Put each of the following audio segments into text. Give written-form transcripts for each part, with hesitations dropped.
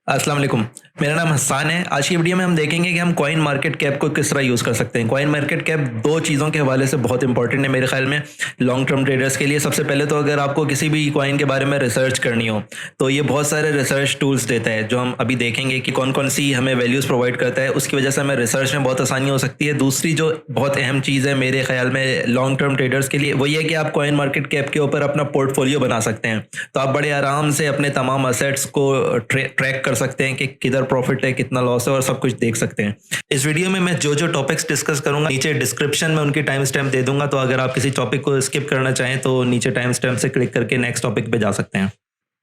अस्सलाम वालेकुम। मेरा नाम हसन है। आज की वीडियो में हम देखेंगे कि हम कॉइन मार्केट कैप को किस तरह यूज़ कर सकते हैं। कॉइन मार्केट कैप दो चीज़ों के हवाले से बहुत इंपॉर्टेंट है मेरे ख्याल में लॉन्ग टर्म ट्रेडर्स के लिए। सबसे पहले तो अगर आपको किसी भी कॉइन के बारे में रिसर्च करनी हो तो ये बहुत सारे रिसर्च टूल्स देता है, जो हम अभी देखेंगे कि कौन कौन सी हमें वैल्यूज़ प्रोवाइड करता है। उसकी वजह से हमें रिसर्च में बहुत आसानी हो सकती है। दूसरी जो बहुत अहम चीज़ है मेरे ख्याल में लॉन्ग टर्म ट्रेडर्स के लिए, वो ये है कि आप कॉइन मार्केट कैप के ऊपर अपना पोर्टफोलियो बना सकते हैं। तो आप बड़े आराम से अपने तमाम असेट्स को ट्रैक कर सकते हैं कि किधर प्रॉफिट है, कितना लॉस है, और सब कुछ देख सकते हैं। इस वीडियो में मैं जो जो टॉपिक्स डिस्कस करूंगा नीचे डिस्क्रिप्शन में उनकी टाइम स्टैम्प दे दूंगा। तो अगर आप किसी टॉपिक को स्किप करना चाहें तो नीचे टाइम स्टैम्प से क्लिक करके नेक्स्ट टॉपिक पे जा सकते हैं।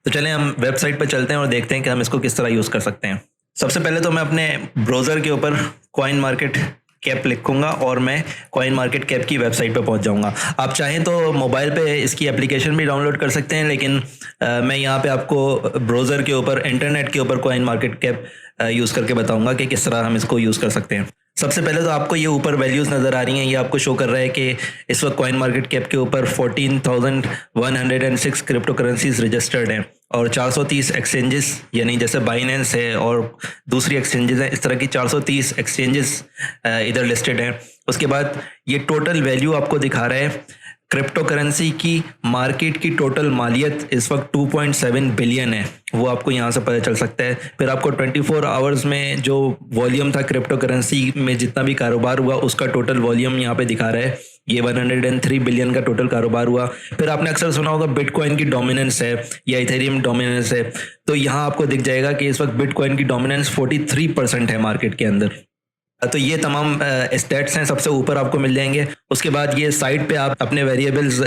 तो चलें हम वेबसाइट पर चलते हैं और देखते हैं कि हम इसको किस तरह यूज़ कर सकते हैं। सबसे पहले तो मैं अपने ब्राउज़र के ऊपर कॉइन मार्केट कैप लिखूंगा और मैं कॉइन मार्केट कैप की वेबसाइट पे पहुंच जाऊंगा। आप चाहें तो मोबाइल पे इसकी एप्लीकेशन भी डाउनलोड कर सकते हैं, लेकिन मैं यहाँ पे आपको ब्राउज़र के ऊपर इंटरनेट के ऊपर कॉइन मार्केट कैप यूज़ करके बताऊंगा कि किस तरह हम इसको यूज़ कर सकते हैं। सबसे पहले तो आपको ये ऊपर वैल्यूज़ नज़र आ रही हैं, ये आपको शो कर रहा है कि इस वक्त कॉइन मार्केट कैप के ऊपर 14,106 क्रिप्टो करेंसीज रजिस्टर्ड हैं और 430 एक्सचेंजेस, यानी जैसे बाइनेंस है और दूसरी एक्सचेंजेस हैं, इस तरह की 430 एक्सचेंजेस इधर लिस्टेड हैं। उसके बाद ये टोटल वैल्यू आपको दिखा रहा है क्रिप्टो करेंसी की। मार्केट की टोटल मालियत इस वक्त 2.7 बिलियन है, वो आपको यहाँ से पता चल सकता है। फिर आपको 24 आवर्स में जो वॉल्यूम था क्रिप्टो करेंसी में, जितना भी कारोबार हुआ उसका टोटल वॉल्यूम यहाँ पे दिखा रहा है। ये 103 बिलियन का टोटल कारोबार हुआ। फिर आपने अक्सर सुना होगा बिटकॉइन की डोमिनेंस है या इथेरियम डोमिनेंस है, तो यहाँ आपको दिख जाएगा कि इस वक्त बिटकॉइन की डोमिनेंस 43% है मार्केट के अंदर। तो ये तमाम स्टेट्स हैं, सबसे ऊपर आपको मिल जाएंगे। उसके बाद ये साइट पे आप अपने वेरिएबल्स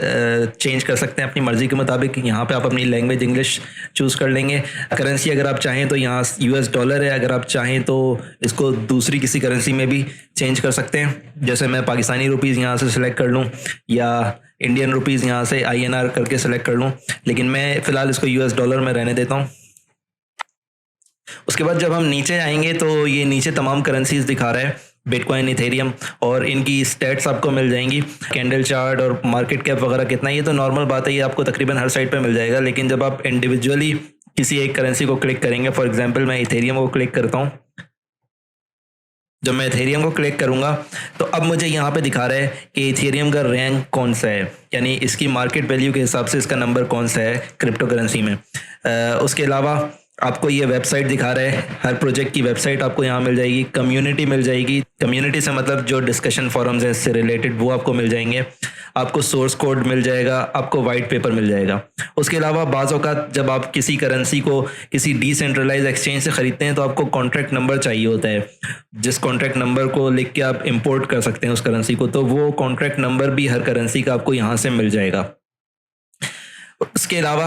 चेंज कर सकते हैं अपनी मर्जी के मुताबिक। यहाँ पे आप अपनी लैंग्वेज इंग्लिश चूज़ कर लेंगे। करेंसी अगर आप चाहें तो यहाँ US डॉलर है, अगर आप चाहें तो इसको दूसरी किसी करेंसी में भी चेंज कर सकते हैं। जैसे मैं पाकिस्तानी रुपीज़ यहाँ से सिलेक्ट कर लूँ या इंडियन रुपीज़ यहाँ से INR करके सिलेक्ट कर लूँ, लेकिन मैं फ़िलहाल इसको US डॉलर में रहने देता हूँ। उसके बाद जब हम नीचे आएंगे तो ये नीचे तमाम करेंसीज दिखा रहा है, बिटकॉइन, इथेरियम, और इनकी स्टेट्स आपको मिल जाएंगी, कैंडल चार्ट और मार्केट कैप वगैरह कितना। ये तो नॉर्मल बात है, ये आपको तकरीबन हर साइट पे मिल जाएगा। लेकिन जब आप इंडिविजुअली किसी एक करेंसी को क्लिक करेंगे, फॉर एग्जांपल मैं इथेरियम को क्लिक करता हूँ। जब मैं इथेरियम को क्लिक करूंगा तो अब मुझे यहाँ पे दिखा रहा है कि इथेरियम का रैंक कौन सा है, यानी इसकी मार्केट वैल्यू के हिसाब से इसका नंबर कौन सा है क्रिप्टो करेंसी में। उसके अलावा आपको ये वेबसाइट दिखा रहा है, हर प्रोजेक्ट की वेबसाइट आपको यहाँ मिल जाएगी। कम्युनिटी मिल जाएगी, कम्युनिटी से मतलब जो डिस्कशन फोरम्स हैं इससे रिलेटेड वो आपको मिल जाएंगे। आपको सोर्स कोड मिल जाएगा, आपको वाइट पेपर मिल जाएगा। उसके अलावा बाज़ औक़ात जब आप किसी करेंसी को किसी डिसेंट्रलाइज एक्सचेंज से ख़रीदते हैं तो आपको कॉन्ट्रैक्ट नंबर चाहिए होता है, जिस कॉन्ट्रैक्ट नंबर को लिख के आप इंपोर्ट कर सकते हैं उस करेंसी को। तो वो कॉन्ट्रैक्ट नंबर भी हर करेंसी का आपको यहाँ से मिल जाएगा। उसके अलावा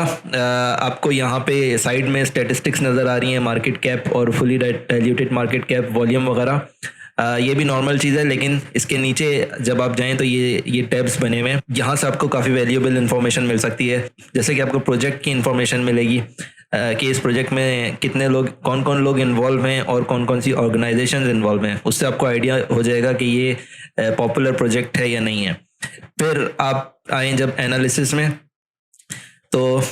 आपको यहाँ पे साइड में स्टैटिस्टिक्स नज़र आ रही हैं, मार्केट कैप और fully diluted market cap, volume वगैरह। ये भी नॉर्मल चीज़ है, लेकिन इसके नीचे जब आप जाएं तो ये टैब्स बने हुए हैं, यहाँ से आपको काफ़ी वैल्यूएबल इन्फॉर्मेशन मिल सकती है। जैसे कि आपको प्रोजेक्ट की इन्फॉर्मेशन मिलेगी कि इस प्रोजेक्ट में कितने लोग, कौन कौन लोग इन्वॉल्व हैं और कौन कौन सी ऑर्गेनाइजेशन इन्वॉल्व हैं। उससे आपको आइडिया हो जाएगा कि ये पॉपुलर प्रोजेक्ट है या नहीं है। फिर आप आएँ जब एनालिसिस में, तो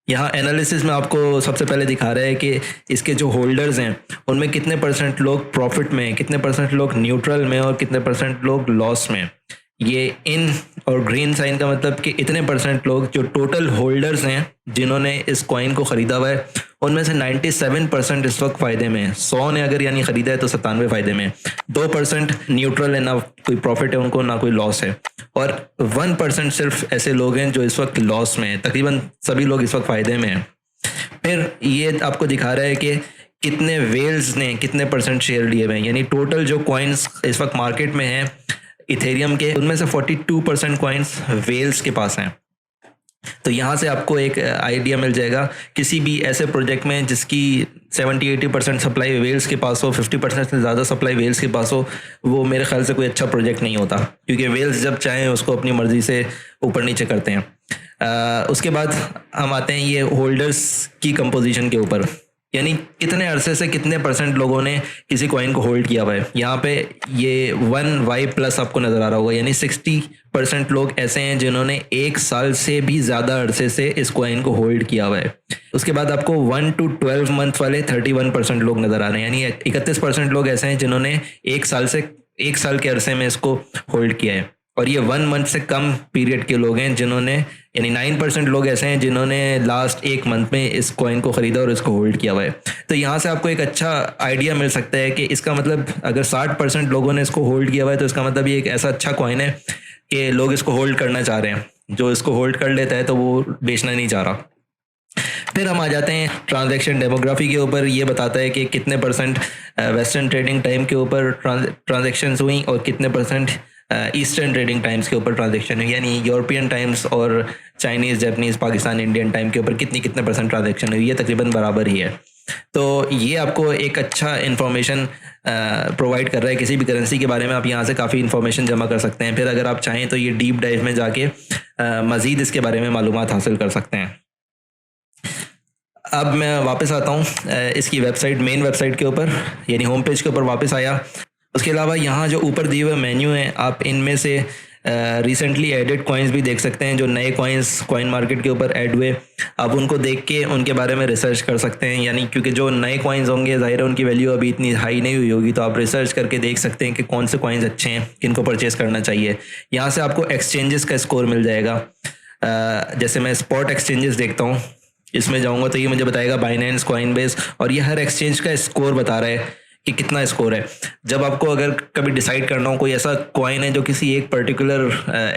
यहाँ एनालिसिस में आपको सबसे पहले दिखा रहा है कि इसके जो होल्डर्स हैं उनमें कितने परसेंट लोग प्रॉफिट में, कितने परसेंट लोग न्यूट्रल में और कितने परसेंट लोग लॉस में। ये इन और ग्रीन साइन का मतलब कि इतने परसेंट लोग जो टोटल होल्डर्स हैं जिन्होंने इस कॉइन को ख़रीदा हुआ है, उनमें से 97% इस वक्त फ़ायदे में है। 100 ने अगर यानी ख़रीदा है तो 97 फ़ायदे में है। 2% न्यूट्रल है, ना कोई प्रॉफिट है उनको ना कोई लॉस है, और 1% सिर्फ ऐसे लोग हैं जो इस वक्त लॉस में हैं। तकरीबन सभी लोग इस वक्त फ़ायदे में हैं। फिर ये आपको दिखा रहा है कि कितने वेल्स ने कितने परसेंट शेयर लिए हुए हैं, यानी टोटल जो कॉइन्स इस वक्त मार्केट में हैं इथेरियम के, उनमें से 42% कॉइन्स वेल्स के पास हैं। तो यहाँ से आपको एक आइडिया मिल जाएगा किसी भी ऐसे प्रोजेक्ट में जिसकी 70-80% सप्लाई वेल्स के पास हो, 50% से ज़्यादा सप्लाई वेल्स के पास हो, वो मेरे ख्याल से कोई अच्छा प्रोजेक्ट नहीं होता, क्योंकि वेल्स जब चाहें उसको अपनी मर्ज़ी से ऊपर नीचे करते हैं। उसके बाद हम आते हैं ये होल्डर्स की कंपोजिशन के ऊपर। यानी कितने अरसे से कितने परसेंट लोगों ने किसी कॉइन को होल्ड किया हुआ है। यहाँ पे ये 1Y+ आपको नज़र आ रहा होगा, यानी 60% लोग ऐसे हैं जिन्होंने 1 साल से भी ज़्यादा अरसे से इस कॉइन को होल्ड किया हुआ है। उसके बाद आपको 1 to 12 मंथ वाले 31% लोग नज़र आ रहे हैं, यानी 31% लोग ऐसे हैं जिन्होंने 1 साल के अरसे में इसको होल्ड किया है। और ये 1 मंथ से कम पीरियड के लोग हैं जिन्होंने, यानी 9% लोग ऐसे हैं जिन्होंने लास्ट 1 मंथ में इस कॉइन को ख़रीदा और इसको होल्ड किया हुआ है। तो यहाँ से आपको एक अच्छा आइडिया मिल सकता है कि इसका मतलब अगर 60% लोगों ने इसको होल्ड किया हुआ है तो इसका मतलब ये एक ऐसा अच्छा कॉइन है कि लोग इसको होल्ड करना चाह रहे हैं। जो इसको होल्ड कर लेता है तो वो बेचना नहीं चाह रहा। फिर हम आ जाते हैं ट्रांजैक्शन डेमोग्राफी के ऊपर। ये बताता है कि कितने परसेंट वेस्टर्न ट्रेडिंग टाइम के ऊपर ट्रांजैक्शंस हुई और कितने परसेंट ईस्टर्न ट्रेडिंग टाइम्स के ऊपर ट्रांजैक्शन हुई, यानी यूरोपियन टाइम्स और Chinese, Japanese, Pakistan, Indian time के ऊपर कितने परसेंट ट्रांजैक्शन हुई है, तकरीबन बराबर ही है। तो ये आपको एक अच्छा इन्फॉर्मेशन प्रोवाइड कर रहा है किसी भी करेंसी के बारे में। आप यहाँ से काफ़ी इन्फॉर्मेशन जमा कर सकते हैं। फिर अगर आप चाहें तो ये डीप डाइव में जाके मज़ीद इसके बारे में मालूमात हासिल कर सकते हैं। अब मैं वापस आता हूँ इसकी वेबसाइट, मेन वेबसाइट के ऊपर, यानी होम पेज के ऊपर वापस आया। उसके अलावा यहाँ जो ऊपर दिए हुए मेन्यू हैं, आप इनमें से रिसेंटली एडेड कॉइन्स भी देख सकते हैं। जो नए कॉइन्स कॉइन मार्केट के ऊपर ऐड हुए, आप उनको देख के उनके बारे में रिसर्च कर सकते हैं। यानी क्योंकि जो नए कॉइन्स होंगे ज़ाहिर है उनकी वैल्यू अभी इतनी हाई नहीं हुई होगी, तो आप रिसर्च करके देख सकते हैं कि कौन से कॉइन्स अच्छे हैं, किनको परचेज़ करना चाहिए। यहाँ से आपको एक्सचेंजेस का स्कोर मिल जाएगा। जैसे मैं स्पॉट एक्सचेंजेस देखता हूँ, इसमें जाऊँगा तो ये मुझे बताएगा बाइनेंस, कॉइनबेस, और ये हर एक्सचेंज का स्कोर बता रहा है कि कितना स्कोर है। जब आपको अगर कभी डिसाइड करना हो कोई ऐसा कॉइन है जो किसी एक पर्टिकुलर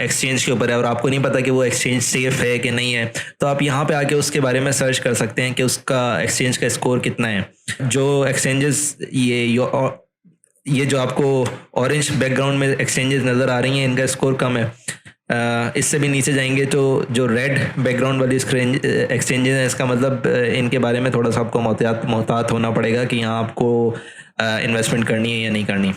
एक्सचेंज के ऊपर है और आपको नहीं पता कि वो एक्सचेंज सेफ है कि नहीं है, तो आप यहाँ पे आके उसके बारे में सर्च कर सकते हैं कि उसका एक्सचेंज का स्कोर कितना है। जो एक्सचेंजेस ये जो आपको ऑरेंज बैकग्राउंड में एक्सचेंजेस नज़र आ रही हैं, इनका स्कोर कम है। इससे भी नीचे जाएंगे तो जो रेड बैकग्राउंड वाली एक्सचेंजेस हैं, इसका मतलब इनके बारे में थोड़ा सा आपको मोहतात होना पड़ेगा कि यहाँ आपको इन्वेस्टमेंट करनी है या नहीं करनी।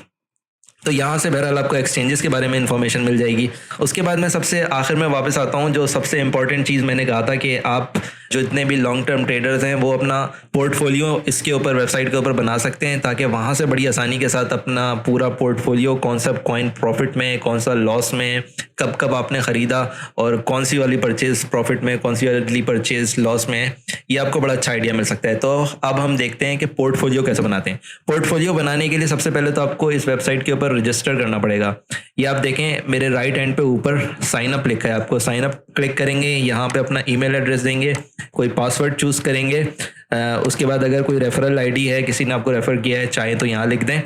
तो यहाँ से बहरहाल आपको एक्सचेंजेस के बारे में इंफॉर्मेशन मिल जाएगी। उसके बाद मैं सबसे आखिर में वापस आता हूँ। जो सबसे इम्पॉर्टेंट चीज़ मैंने कहा था कि आप जो इतने भी लॉन्ग टर्म ट्रेडर्स हैं वो अपना पोर्टफोलियो इसके ऊपर, वेबसाइट के ऊपर बना सकते हैं, ताकि वहाँ से बड़ी आसानी के साथ अपना पूरा पोर्टफोलियो, कौन सा कॉइन प्रॉफिट में, कौन सा लॉस में, कब कब आपने ख़रीदा और कौन सी वाली परचेज़ प्रॉफिट में, कौन सी वाली परचेज़ लॉस में, ये आपको बड़ा अच्छा आइडिया मिल सकता है। तो अब हम देखते हैं कि पोर्टफोलियो कैसे बनाते हैं। पोर्टफोलियो बनाने के लिए सबसे पहले तो आपको इस वेबसाइट के ऊपर रजिस्टर करना पड़ेगा। ये आप देखें मेरे राइट हैंड पे ऊपर साइन अप लिखा है, आपको साइन अप क्लिक करेंगे, यहाँ पे अपना ईमेल एड्रेस देंगे, कोई पासवर्ड चूज़ करेंगे। उसके बाद अगर कोई रेफरल आईडी है, किसी ने आपको रेफ़र किया है, चाहे तो यहाँ लिख दें।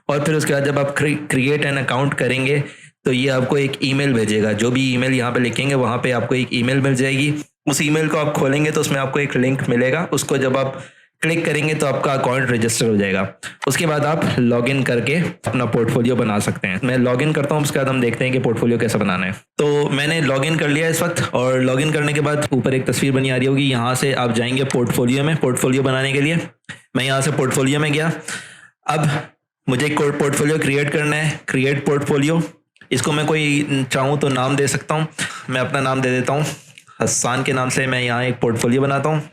और फिर उसके बाद जब आप क्रिएट एन अकाउंट करेंगे तो ये आपको एक ईमेल भेजेगा। जो भी ईमेल यहाँ पे लिखेंगे वहाँ पे आपको एक ईमेल मिल जाएगी। उस ईमेल को आप खोलेंगे तो उसमें आपको एक लिंक मिलेगा, उसको जब आप क्लिक करेंगे तो आपका अकाउंट रजिस्टर हो जाएगा। उसके बाद आप लॉगिन करके अपना पोर्टफोलियो बना सकते हैं। मैं लॉगिन करता हूँ, उसके बाद हम देखते हैं कि पोर्टफोलियो कैसे बनाना है। तो मैंने लॉगिन कर लिया इस वक्त, और लॉगिन करने के बाद ऊपर एक तस्वीर बनी आ रही होगी, यहाँ से आप जाएंगे पोर्टफोलियो में। पोर्टफोलियो बनाने के लिए मैं यहाँ से पोर्टफोलियो में गया। अब मुझे एक पोर्टफोलियो क्रिएट करना है, क्रिएट पोर्टफोलियो। इसको मैं कोई चाहूँ तो नाम दे सकता हूँ। मैं अपना नाम दे देता हूँ, हसन के नाम से मैं यहाँ एक पोर्टफोलियो बनाता हूँ।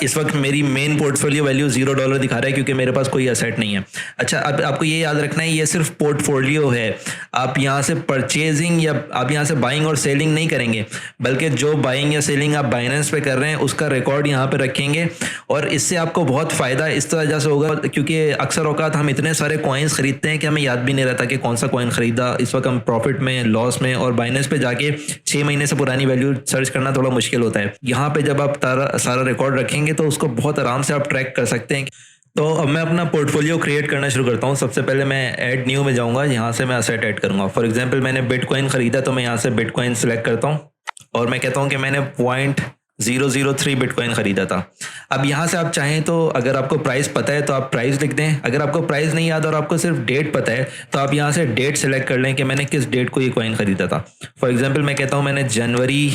इस वक्त मेरी मेन पोर्टफोलियो वैल्यू $0 दिखा रहा है क्योंकि मेरे पास कोई एसेट नहीं है। अच्छा, अब आपको ये याद रखना है ये सिर्फ पोर्टफोलियो है। आप यहाँ से परचेजिंग या आप यहाँ से बाइंग और सेलिंग नहीं करेंगे, बल्कि जो बाइंग या सेलिंग आप बाइनेंस पे कर रहे हैं उसका रिकॉर्ड यहाँ पे रखेंगे। और इससे आपको बहुत फ़ायदा इस तरह से होगा क्योंकि अक्सर औकात हम इतने सारे कॉइन्स ख़रीदते हैं कि हमें याद भी नहीं रहता कि कौन सा कॉइन ख़रीदा। इस वक्त हम प्रॉफिट में, लॉस में, और बाइनेंस पे जाके 6 महीने से पुरानी वैल्यू सर्च करना थोड़ा मुश्किल होता है। यहाँ पे जब आप सारा रिकॉर्ड रखेंगे तो उसको बहुत आराम से आप ट्रैक कर सकते हैं। तो अब मैं अपना पोर्टफोलियो क्रिएट करना शुरू करता हूँ। सबसे पहले मैं ऐड न्यू में जाऊँगा, यहाँ से मैं असेट ऐड करूँगा। फॉर एग्जांपल मैंने बिटकॉइन ख़रीदा तो मैं यहाँ से बिटकॉइन सेलेक्ट करता हूँ और मैं कहता हूँ कि मैंने 0.003 बिटकॉइन ख़रीदा था। अब यहाँ से आप चाहें तो अगर आपको प्राइस पता है तो आप प्राइस लिख दें। अगर आपको प्राइस नहीं याद और आपको सिर्फ डेट पता है तो आप यहाँ से डेट सेलेक्ट कर लें कि मैंने किस डेट को ये कॉइन ख़रीदा था। फॉर एग्जांपल मैं कहता हूँ मैंने जनवरी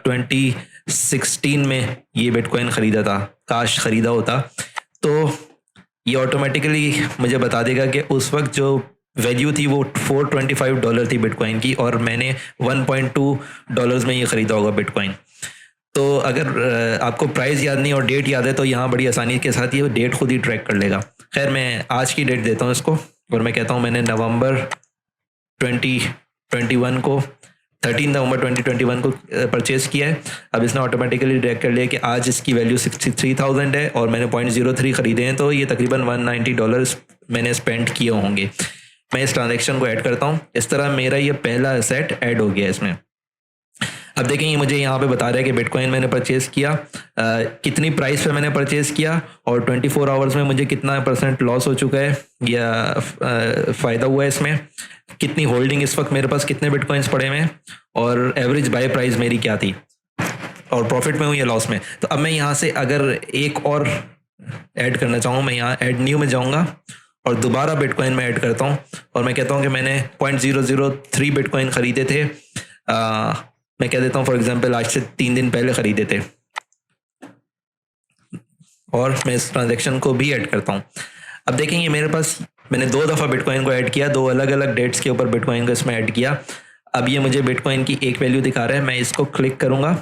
2016 में ये बिटकॉइन ख़रीदा था। काश ख़रीदा होता तो ये ऑटोमेटिकली मुझे बता देगा कि उस वक्त जो वैल्यू थी वो $425 थी बिटकॉइन की, और मैंने $1.2 में ये ख़रीदा होगा बिटकॉइन। तो अगर आपको प्राइस याद नहीं और डेट याद है तो यहाँ बड़ी आसानी के साथ ये डेट खुद ही ट्रैक कर लेगा। खैर मैं आज की डेट देता हूँ इसको और मैं कहता हूँ मैंने नवंबर 2021 को 13 नवंबर 2021 को परचेज़ किया है। अब इसने ऑटोमेटिकली डिटेक्ट कर लिया कि आज इसकी वैल्यू 63,000 है और मैंने 0.03 ख़रीदे हैं, तो ये तकरीबन $190 मैंने स्पेंड किए होंगे। मैं इस ट्रांजैक्शन को ऐड करता हूँ। इस तरह मेरा ये पहला एसेट ऐड हो गया इसमें। अब देखेंगे मुझे यहाँ पे बता रहा है कि बिटकॉइन मैंने परचेज़ किया, कितनी प्राइस पे मैंने परचेज़ किया और 24 आवर्स में मुझे कितना % लॉस हो चुका है या फ़ायदा हुआ है इसमें, कितनी होल्डिंग इस वक्त मेरे पास, कितने बिटकॉइंस पड़े हुए हैं और एवरेज बाय प्राइस मेरी क्या थी और प्रॉफिट में हूँ या लॉस में। तो अब मैं यहाँ से अगर एक और ऐड करना चाहूँ, मैं यहाँ ऐड न्यू में जाऊँगा और दोबारा बिटकॉइन में ऐड करता हूँ और मैं कहता हूँ कि मैंने 0.003 बिटकॉइन ख़रीदे थे। मैं कह देता हूँ फॉर एग्जांपल आज से 3 दिन पहले ख़रीदे थे और मैं इस ट्रांजैक्शन को भी ऐड करता हूँ। अब देखेंगे मेरे पास मैंने 2 दफ़ा बिटकॉइन को ऐड किया, 2 अलग अलग डेट्स के ऊपर बिटकॉइन को इसमें ऐड किया। अब ये मुझे बिटकॉइन की एक वैल्यू दिखा रहा है, मैं इसको क्लिक करूँगा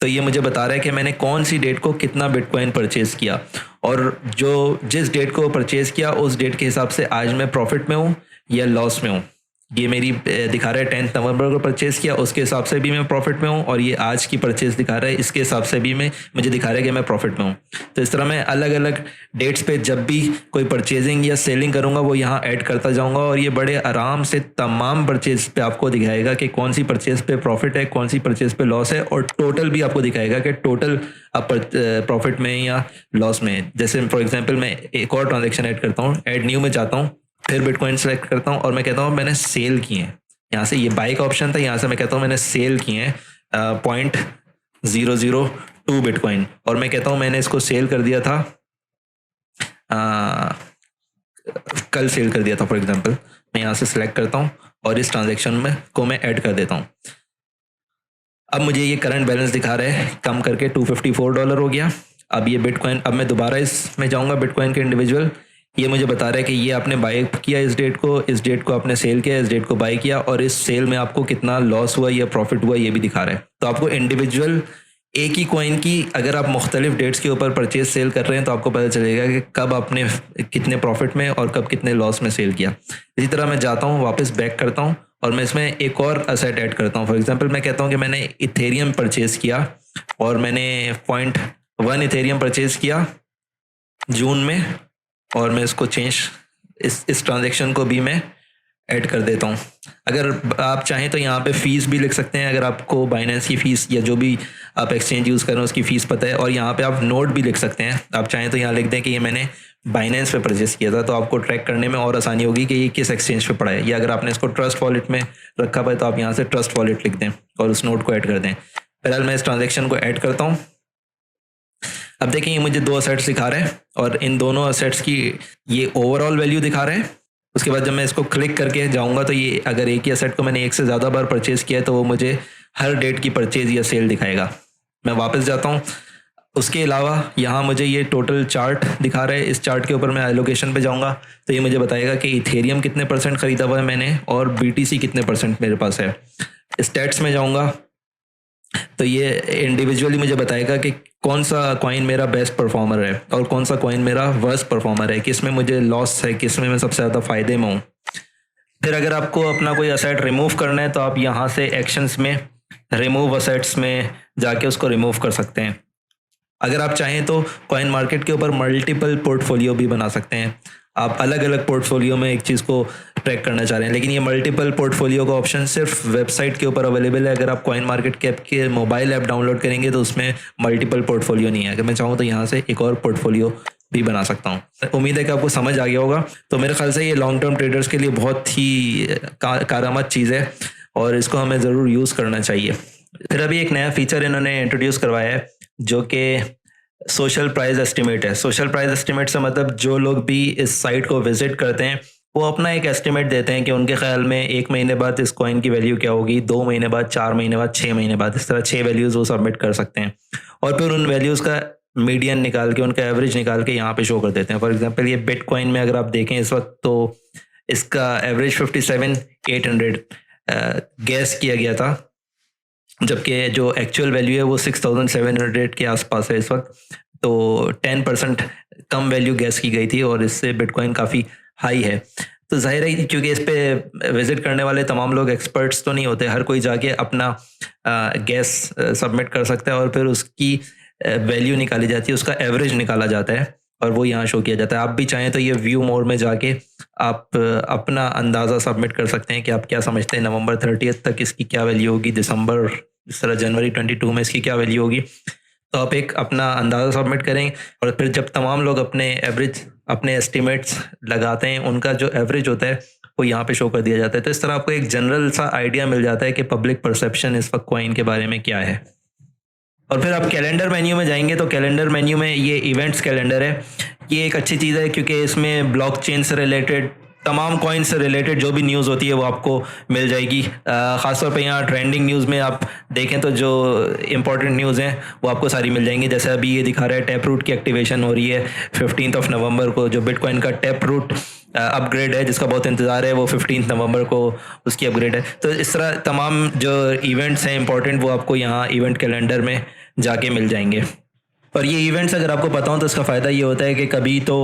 तो ये मुझे बता रहा है कि मैंने कौन सी डेट को कितना बिटकॉइन परचेज़ किया और जिस डेट को परचेज़ किया उस डेट के हिसाब से आज मैं प्रॉफिट में हूँ या लॉस में हूँ। ये मेरी दिखा रहा है 10 नवंबर को परचेज़ किया, उसके हिसाब से भी मैं प्रॉफिट में हूँ और ये आज की परचेज़ दिखा रहा है, इसके हिसाब से भी मुझे दिखा रहा है कि मैं प्रॉफिट में हूँ। तो इस तरह मैं अलग अलग डेट्स पे जब भी कोई परचेजिंग या सेलिंग करूँगा वो यहाँ ऐड करता जाऊँगा और ये बड़े आराम से तमाम परचेज़ पे आपको दिखाएगा कि कौन सी परचेज़ पे प्रॉफिट है, कौन सी परचेज़ पे लॉस है और टोटल भी आपको दिखाएगा कि टोटल आप प्रॉफिट में या लॉस में। जैसे फॉर एग्जाम्पल मैं एक और ट्रांजेक्शन ऐड करता हूँ, ऐड न्यू में जाता हूँ, फिर बिटकॉइन सेलेक्ट करता हूँ और मैं कहता हूँ मैंने सेल किए हैं। यहाँ से ये बाई का ऑप्शन था, यहाँ से मैं कहता हूँ मैंने सेल किए हैं 0.002 बिटकॉइन और मैं कहता हूँ मैंने इसको सेल कर दिया था कल सेल कर दिया था फॉर एग्जांपल। मैं यहाँ से सिलेक्ट करता हूँ और इस ट्रांजैक्शन में को मैं ऐड कर देता हूँ। अब मुझे ये करंट बैलेंस दिखा रहा है कम करके $254 हो गया। अब ये बिटकॉइन, अब मैं दोबारा इसमें जाऊँगा बिटकॉइन के इंडिविजुअल, ये मुझे बता रहा है कि ये आपने बाई किया इस डेट को आपने सेल किया, इस डेट को बाई किया और इस सेल में आपको कितना लॉस हुआ या प्रॉफिट हुआ ये भी दिखा रहा है। तो आपको इंडिविजुअल एक ही कॉइन की अगर आप मुख्तलिफ डेट्स के ऊपर परचेज सेल कर रहे हैं तो आपको पता चलेगा कि कब आपने कितने प्रॉफिट में और कब कितने लॉस में सेल किया। इसी तरह मैं जाता हूँ वापस बैक करता हूँ और मैं इसमें एक और असेट ऐड करता हूँ। फॉर एग्जांपल मैं कहता हूँ कि मैंने इथेरियम परचेज़ किया और मैंने 0.1 इथेरियम परचेज़ किया जून में और मैं इसको इस ट्रांजैक्शन को भी मैं ऐड कर देता हूँ। अगर आप चाहें तो यहाँ पे फ़ीस भी लिख सकते हैं, अगर आपको बाइनेंस की फ़ीस या जो भी आप एक्सचेंज यूज़ कर रहे हैं उसकी फ़ीस पता है, और यहाँ पे आप नोट भी लिख सकते हैं। आप चाहें तो यहाँ लिख दें कि ये मैंने बाइनेंस पे परचेज़ किया था, तो आपको ट्रैक करने में और आसानी होगी कि ये किस एक्सचेंज पे पड़ा है। या अगर आपने इसको ट्रस्ट वॉलेट में रखा हुआ है तो आप यहाँ से ट्रस्ट वॉलेट लिख दें और उस नोट को ऐड कर दें। फिलहाल मैं इस ट्रांजेक्शन को ऐड करता हूँ। अब देखें ये मुझे 2 असेट्स दिखा रहे हैं और इन दोनों असेट्स की ये ओवरऑल वैल्यू दिखा रहे हैं। उसके बाद जब मैं इसको क्लिक करके जाऊंगा तो ये अगर एक ही असेट को मैंने एक से ज़्यादा बार परचेज़ किया है तो वो मुझे हर डेट की परचेज़ या सेल दिखाएगा। मैं वापस जाता हूँ। उसके अलावा यहाँ मुझे ये टोटल चार्ट दिखा रहा है। इस चार्ट के ऊपर मैं एलोकेशन पे जाऊँगा तो ये मुझे बताएगा कि इथेरियम कितने % ख़रीदा हुआ है मैंने और BTC कितने % मेरे पास है। स्टैट्स में जाऊँगा तो ये इंडिविजुअली मुझे बताएगा कि कौन सा कॉइन मेरा बेस्ट परफॉर्मर है और कौन सा कॉइन मेरा वर्स्ट परफॉर्मर है, किस में मुझे लॉस है, किस में मैं सबसे ज़्यादा फ़ायदे में हूँ। फिर अगर आपको अपना कोई असेट रिमूव करना है तो आप यहाँ से एक्शंस में रिमूव असेट्स में जाके उसको रिमूव कर सकते हैं। अगर आप चाहें तो कॉइन मार्केट के ऊपर मल्टीपल पोर्टफोलियो भी बना सकते हैं। आप अलग अलग पोर्टफोलियो में एक चीज़ को ट्रैक करना चाह रहे हैं, लेकिन ये मल्टीपल पोर्टफोलियो का ऑप्शन सिर्फ वेबसाइट के ऊपर अवेलेबल है। अगर आप कॉइन मार्केट कैप के मोबाइल ऐप डाउनलोड करेंगे तो उसमें मल्टीपल पोर्टफोलियो नहीं है। अगर मैं चाहूँ तो यहाँ से एक और पोर्टफोलियो भी बना सकता हूँ। उम्मीद है कि आपको समझ आ गया होगा। तो मेरे ख्याल से ये लॉन्ग टर्म ट्रेडर्स के लिए बहुत ही कारआमद चीज़ है और इसको हमें ज़रूर यूज़ करना चाहिए। फिर अभी एक नया फीचर इन्होंने इंट्रोड्यूस करवाया है जो कि सोशल प्राइस एस्टिमेट है। सोशल प्राइस एस्टिमेट से मतलब जो लोग भी इस साइट को विजिट करते हैं वो अपना एक एस्टिमेट देते हैं कि उनके ख्याल में 1 महीने बाद इस कॉइन की वैल्यू क्या होगी, 2 महीने बाद, 4 महीने बाद, 6 महीने बाद, इस तरह 6 वैल्यूज़ वो सबमिट कर सकते हैं और फिर उन वैल्यूज़ का मीडियन निकाल के, उनका एवरेज निकाल के यहाँ पे शो कर देते हैं। फॉर एग्जांपल ये बिटकॉइन में अगर आप देखें इस वक्त तो इसका एवरेज 57,800 गैस किया गया था जबकि जो एक्चुअल वैल्यू है वो 6700 के आसपास है इस वक्त। तो 10% कम वैल्यू गैस की गई थी और इससे बिटकॉइन काफ़ी हाई है। तो जाहिर है क्योंकि इस पे विजिट करने वाले तमाम लोग एक्सपर्ट्स तो नहीं होते, हर कोई जाके अपना गैस सबमिट कर सकता है और फिर उसकी वैल्यू निकाली जाती है, उसका एवरेज निकाला जाता है और वो यहाँ शो किया जाता है। आप भी चाहें तो ये व्यू मोड में जाके आप अपना अंदाज़ा सबमिट कर सकते हैं कि आप क्या समझते हैं नवंबर 30 तक इसकी क्या वैल्यू होगी, दिसंबर इस तरह जनवरी 22 में इसकी क्या वैल्यू होगी। तो आप एक अपना अंदाज़ा सबमिट करें और फिर जब तमाम लोग अपने एस्टिमेट्स लगाते हैं, उनका जो एवरेज होता है वो यहाँ पे शो कर दिया जाता है। तो इस तरह आपको एक जनरल सा आइडिया मिल जाता है कि पब्लिक परसेप्शन इस वक्त कॉइन के बारे में क्या है। और फिर आप कैलेंडर मेन्यू में जाएंगे तो कैलेंडर मेन्यू में ये इवेंट्स कैलेंडर है। ये एक अच्छी चीज़ है क्योंकि इसमें ब्लॉकचेन से रिलेटेड तमाम कॉइन से रिलेटेड जो भी न्यूज़ होती है वो आपको मिल जाएगी। ख़ासतौर पे यहाँ ट्रेंडिंग न्यूज़ में आप देखें तो जो इम्पोर्टेंट न्यूज़ हैं वो आपको सारी मिल जाएंगी। जैसे अभी ये दिखा रहा है टैप रूट की एक्टिवेशन हो रही है 15 नवंबर को। जो बिटकॉइन का टैप रूट अपग्रेड है जिसका बहुत इंतज़ार है वो 15 नवंबर को उसकी अपग्रेड है। तो इस तरह तमाम जो इवेंट्स हैं इंपॉर्टेंट वो आपको यहाँ इवेंट कैलेंडर में जाके मिल जाएंगे। और ये इवेंट्स अगर आपको पता हो तो इसका फ़ायदा ये होता है कि कभी तो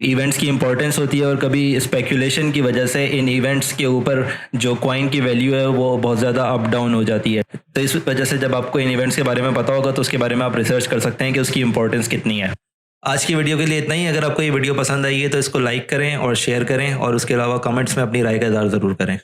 इवेंट्स की इंपॉर्टेंस होती है और कभी स्पेकुलेशन की वजह से इन इवेंट्स के ऊपर जो कॉइन की वैल्यू है वो बहुत ज़्यादा अप डाउन हो जाती है। तो इस वजह से जब आपको इन इवेंट्स के बारे में पता होगा तो उसके बारे में आप रिसर्च कर सकते हैं कि उसकी इंपॉर्टेंस कितनी है। आज की वीडियो के लिए इतना ही। अगर आपको ये वीडियो पसंद आई है तो इसको लाइक करें और शेयर करें और उसके अलावा कमेंट्स में अपनी राय का इज़हार ज़रूर करें।